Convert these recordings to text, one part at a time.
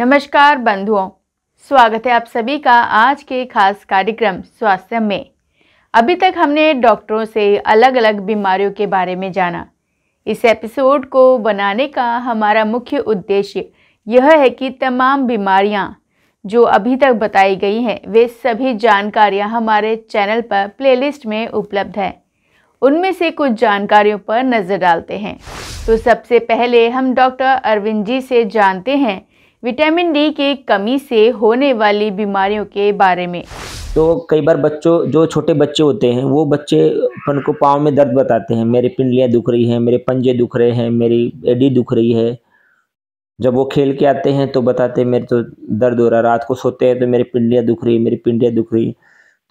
नमस्कार बंधुओं, स्वागत है आप सभी का आज के खास कार्यक्रम स्वास्थ्य में। अभी तक हमने डॉक्टरों से अलग अलग बीमारियों के बारे में जाना। इस एपिसोड को बनाने का हमारा मुख्य उद्देश्य यह है कि तमाम बीमारियां जो अभी तक बताई गई हैं वे सभी जानकारियां हमारे चैनल पर प्लेलिस्ट में उपलब्ध है। उनमें से कुछ जानकारियों पर नज़र डालते हैं। तो सबसे पहले हम डॉक्टर अरविंद जी से जानते हैं विटामिन डी की कमी से होने वाली बीमारियों के बारे में। तो कई बार जो छोटे बच्चे होते हैं वो बच्चे अपन को पाँव में दर्द बताते हैं, मेरी पिंडलियाँ दुख रही हैं, मेरे पंजे दुख रहे हैं, मेरी एडी दुख रही है। जब वो खेल के आते हैं तो बताते हैं मेरे तो दर्द हो रहा है, रात को सोते हैं तो मेरी पिंडलियाँ दुख रही है, मेरी पिंडलियाँ दुख रही।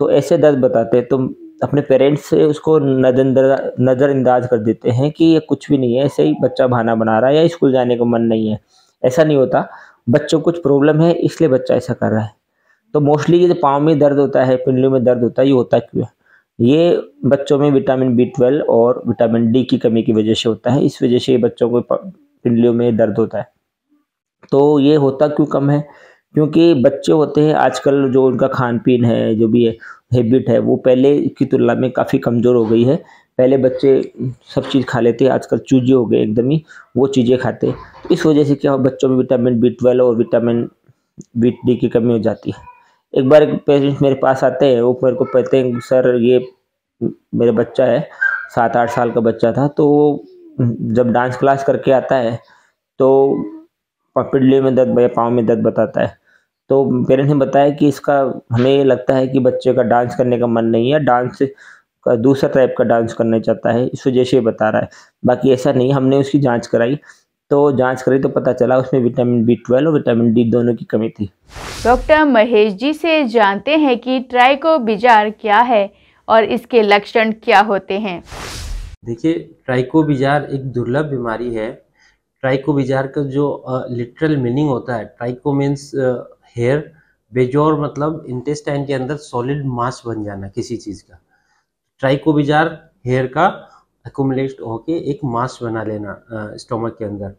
तो ऐसे दर्द बताते हैं तो अपने पेरेंट्स से उसको नज़रअंदाज कर देते हैं कि ये कुछ भी नहीं है, ऐसे ही बच्चा बहाना बना रहा है या स्कूल जाने का मन नहीं है। ऐसा नहीं होता, बच्चों को कुछ प्रॉब्लम है इसलिए बच्चा ऐसा कर रहा है। तो मोस्टली ये जो पाँव में दर्द होता है, पिंडलियों में दर्द होता है, ये होता क्यों है? ये बच्चों में विटामिन B12 और विटामिन डी की कमी की वजह से होता है। इस वजह से बच्चों को पिंडलियों में दर्द होता है। तो ये होता क्यों कम है? क्योंकि बच्चे होते हैं आजकल जो उनका खान पीन है, जो भी है हैबिट है, वो पहले की तुलना में काफ़ी कमज़ोर हो गई है। पहले बच्चे सब चीज़ खा लेते, आजकल चूजे हो गए एकदम ही, वो चीज़ें खाते। इस वजह से क्या बच्चों में विटामिन B12 और विटामिन डी की कमी हो जाती है। एक बार एक पेरेंट्स मेरे पास आते हैं, वो मेरे को कहते हैं सर ये मेरा बच्चा है, 7-8 साल का बच्चा था, तो जब डांस क्लास करके आता है तो पिंडली में दर्द या पाँव में दर्द बताता है। तो पेरेंट्स ने बताया कि इसका हमें ये लगता है कि बच्चे का डांस करने का मन नहीं है, डांस का दूसरा टाइप का डांस करना चाहता है, इस वजह से ये बता रहा है। बाकी ऐसा नहीं, हमने उसकी जांच कराई तो पता चला उसमें विटामिन B12 और विटामिन डी दोनों की कमी थी। डॉक्टर महेश जी से जानते हैं कि ट्राइकोबिजार क्या है और इसके लक्षण क्या होते हैं। देखिए, ट्राइकोबिजार एक दुर्लभ बीमारी है। ट्राइकोबिजार का जो लिटरल मीनिंग होता है, ट्राइको मीन्स हेयर, बेजोर मतलब इंटेस्टाइन के अंदर सॉलिड मास बन जाना किसी चीज़ का। ट्राइकोबिजार हेयर का एक्यूमुलेट होके एक मास बना लेना स्टोमक के अंदर।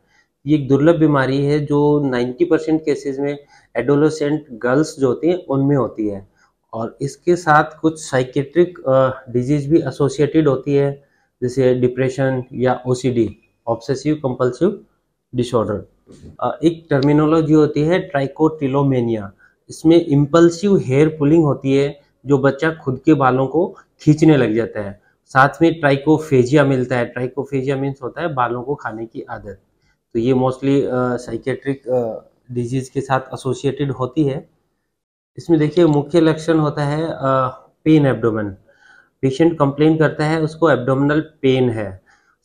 ये एक दुर्लभ बीमारी है जो 90% केसेस में एडोलेसेंट गर्ल्स जो होती हैं उनमें होती है, और इसके साथ कुछ साइकेट्रिक डिजीज भी एसोसिएटेड होती है, जैसे डिप्रेशन या OCD, ऑब्सेसिव कंपल्सिव डिसऑर्डर। एक टर्मिनोलॉजी होती है ट्राइकोटिलोमेनिया। इसमें इम्पल्सिव हेयर पुलिंग होती है, जो बच्चा खुद के बालों को खींचने लग जाता है। साथ में ट्राइकोफेजिया मिलता है। ट्राइकोफेजिया मीन्स होता है बालों को खाने की आदत। तो ये मोस्टली साइकेट्रिक डिजीज के साथ एसोसिएटेड होती है। इसमें देखिए मुख्य लक्षण होता है पेन एब्डोमेन। पेशेंट कंप्लेन करता है उसको एब्डोमिनल पेन है,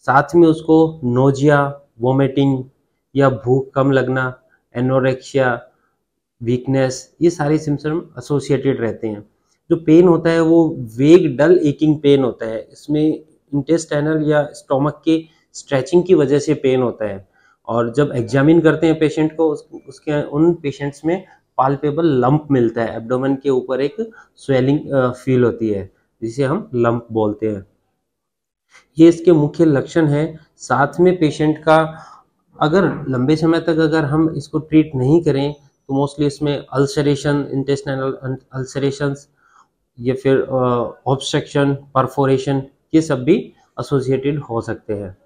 साथ में उसको नोजिया, वोमिटिंग या भूख कम लगना, एनोरेक्सिया, वीकनेस, ये सारे सिम्टम एसोसिएटेड रहते हैं। जो पेन होता है वो वेग डल एकिंग पेन होता है। इसमें इंटेस्टाइनल या स्टोमक के स्ट्रेचिंग की वजह से पेन होता है, और जब एग्जामिन करते हैं पेशेंट को उसके उन पेशेंट्स में पाल्पेबल लंप मिलता है, एब्डोमेन के ऊपर एक स्वेलिंग फील होती है जिसे हम लंप बोलते हैं। ये इसके मुख्य लक्षण हैं। साथ में पेशेंट का अगर लंबे समय तक अगर हम इसको ट्रीट नहीं करें तो मोस्टली इसमें अल्सरेशन, इंटेस्टाइनल अल्सरेशंस या फिर ऑब्स्ट्रक्शन, परफोरेशन, ये सब भी एसोसिएटेड हो सकते हैं।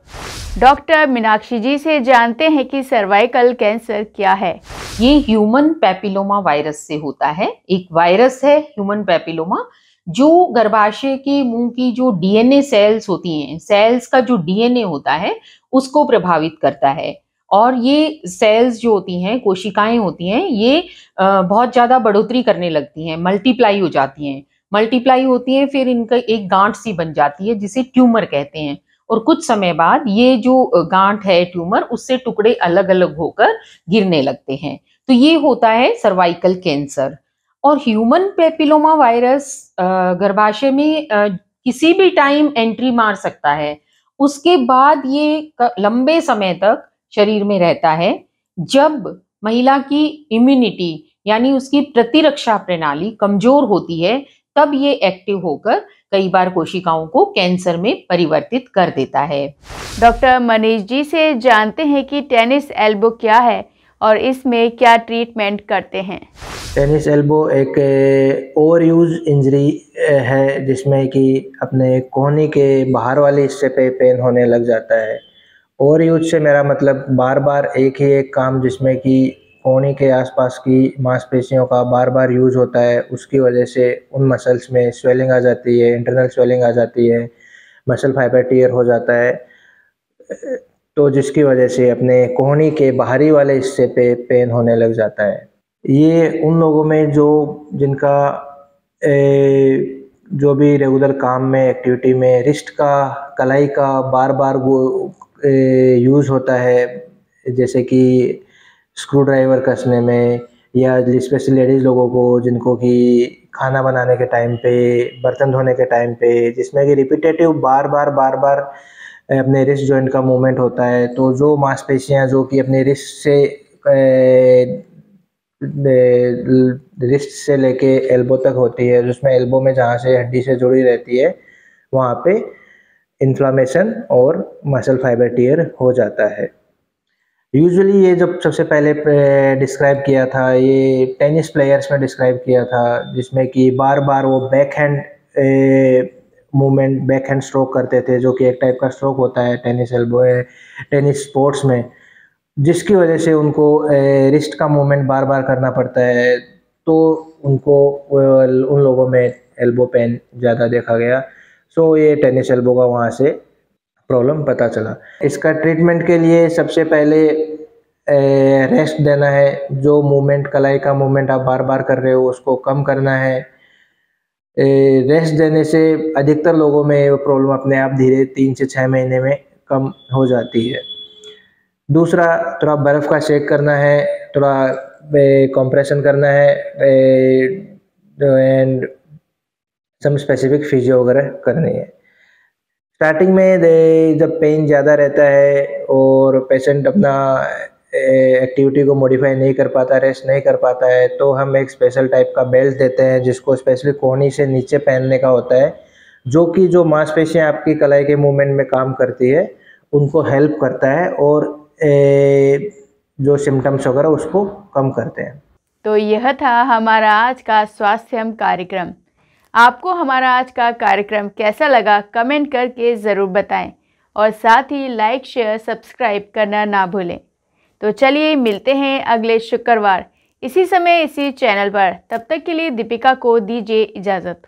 डॉक्टर मीनाक्षी जी से जानते हैं कि सर्वाइकल कैंसर क्या है। ये ह्यूमन पैपिलोमा वायरस से होता है। एक वायरस है ह्यूमन पैपिलोमा, जो गर्भाशय के मुंह की जो DNA सेल्स होती हैं, सेल्स का जो DNA होता है उसको प्रभावित करता है। और ये सेल्स जो होती हैं, कोशिकाएं होती हैं, ये बहुत ज़्यादा बढ़ोतरी करने लगती हैं, मल्टीप्लाई होती हैं, फिर इनका एक गांठ सी बन जाती है जिसे ट्यूमर कहते हैं। और कुछ समय बाद ये जो गांठ है, ट्यूमर, उससे टुकड़े अलग अलग होकर गिरने लगते हैं। तो ये होता है सर्वाइकल कैंसर। और ह्यूमन पैपिलोमा वायरस गर्भाशय में किसी भी टाइम एंट्री मार सकता है। उसके बाद ये लंबे समय तक शरीर में रहता है। जब महिला की इम्यूनिटी यानी उसकी प्रतिरक्षा प्रणाली कमजोर होती है, तब ये एक्टिव होकर कई बार कोशिकाओं को कैंसर में परिवर्तित कर देता है। डॉक्टर मनीष जी से जानते हैं कि टेनिस एल्बो क्या है और इसमें क्या ट्रीटमेंट करते हैं। टेनिस एल्बो एक ओवर यूज इंजरी है जिसमें कि अपने कोहनी के बाहर वाले हिस्से पे पेन होने लग जाता है। ओवर यूज से मेरा मतलब बार बार एक ही एक काम जिसमें कि कोहनी के आसपास की मांसपेशियों का बार बार यूज होता है, उसकी वजह से उन मसल्स में स्वेलिंग आ जाती है, इंटरनल स्वेलिंग आ जाती है, मसल फाइबर टियर हो जाता है, तो जिसकी वजह से अपने कोहनी के बाहरी वाले हिस्से पे पेन होने लग जाता है। ये उन लोगों में जिनका जो भी रेगुलर काम में एक्टिविटी में रिस्ट का कलाई का बार बार वो यूज़ होता है, जैसे कि स्क्रू ड्राइवर कसने में, या स्पेशली लेडीज़ लोगों को जिनको कि खाना बनाने के टाइम पे, बर्तन धोने के टाइम पे, जिसमें कि रिपीटेटिव बार बार अपने रिस्ट जॉइंट का मूवमेंट होता है, तो जो मांसपेशियां जो कि अपने रिस्ट से लेके एल्बो तक होती है, जिसमें एल्बो में जहाँ से हड्डी से जुड़ी रहती है वहाँ पे इन्फ्लामेशन और मसल फाइबर टियर हो जाता है। यूजुअली ये जब सबसे पहले डिस्क्राइब किया था, ये टेनिस प्लेयर्स में डिस्क्राइब किया था, जिसमें कि बार बार वो back hand movement, back hand stroke करते थे, जो कि एक टाइप का स्ट्रोक होता है टेनिस एल्बो टेनिस स्पोर्ट्स में, जिसकी वजह से उनको रिस्ट का मूवमेंट बार बार करना पड़ता है, तो उनको उन लोगों में एल्बो पेन ज़्यादा देखा गया। सो ये टेनिस एल्बो का वहाँ से प्रॉब्लम पता चला। इसका ट्रीटमेंट के लिए सबसे पहले रेस्ट देना है, जो मूवमेंट कलाई का मूवमेंट आप बार बार कर रहे हो उसको कम करना है। रेस्ट देने से अधिकतर लोगों में वो प्रॉब्लम अपने आप धीरे 3 से 6 महीने में कम हो जाती है। दूसरा, थोड़ा बर्फ़ का शेक करना है, थोड़ा कंप्रेशन करना है, एंड सम स्पेसिफिक फिजियो वगैरह करनी है। स्टार्टिंग में जब पेन ज़्यादा रहता है और पेशेंट अपना एक्टिविटी को मॉडिफाई नहीं कर पाता, रेस्ट नहीं कर पाता है, तो हम एक स्पेशल टाइप का बेल्ट देते हैं जिसको स्पेशली कोहनी से नीचे पहनने का होता है, जो कि जो मांसपेशियां आपकी कलाई के मूवमेंट में काम करती है उनको हेल्प करता है और जो सिम्टम्स वगैरह उसको कम करते हैं। तो यह था हमारा आज का स्वास्थ्यम कार्यक्रम। आपको हमारा आज का कार्यक्रम कैसा लगा कमेंट करके ज़रूर बताएं और साथ ही लाइक शेयर सब्सक्राइब करना ना भूलें। तो चलिए मिलते हैं अगले शुक्रवार इसी समय इसी चैनल पर। तब तक के लिए दीपिका को दीजिए इजाज़त।